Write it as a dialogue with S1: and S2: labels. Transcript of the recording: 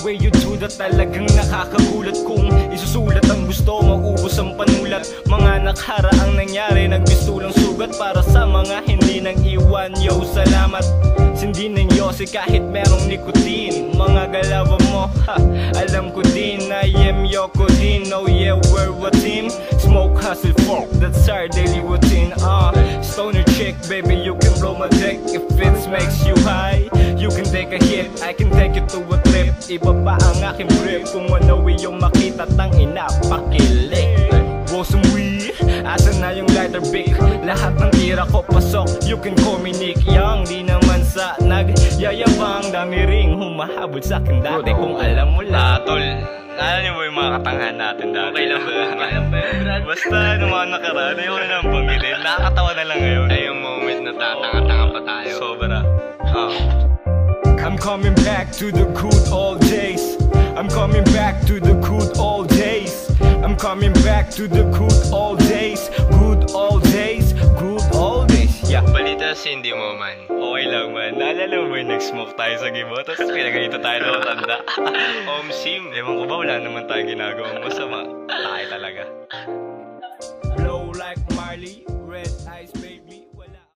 S1: way you do that talagang nakakagulat. Kung isusulat ang gusto, mauubos ang panulat. Mga nakaraang nangyari, nagbistulang sugat para sa mga hindi nang iwan. Yo, salamat. Sindi ng yosi kahit merong nicotine. Mga galaw mo, ha, alam ko din. I am Yoko din, oh yeah, we're a team. Smoke, hustle, fuck, that's our daily routine. Stoner chick, baby, you can blow my dick. If it makes you high, you can take a hit, I can take you to a trip. Iba pa ang aking grip, kung ano iyong makita, tang ina, pakilik. Want some weed? Asan na yung lighter big? Lahat ng tira ko pasok, you can call me Nick Young. Di naman sa nagyayabang, dami ring humahabol sa akin dati. Kung alam mo lang,
S2: Tol, alam niyo ba yung mga katangahan natin dati?
S1: okay lang ba? Okay lang ba, Brad?
S2: Basta nung mga nakaraan, ayaw na lang banggitin. Nakakatawa na lang ngayon. Ay yung moment na tatanga-tanga pa tayo. Sobra.
S1: I'm coming back to the good old days. I'm coming back to the good old days. I'm coming back to the good old days. Good old days, good old days. Yeah.
S2: Balita sa hindi mo man. Okay lang man. Naalala mo yung nag-smoke tayo sa gibo? Tapos pinaganito tayo ng tanda. Sim. Ewan ko ba, wala naman tayo ginagawang masama. Tayo talaga.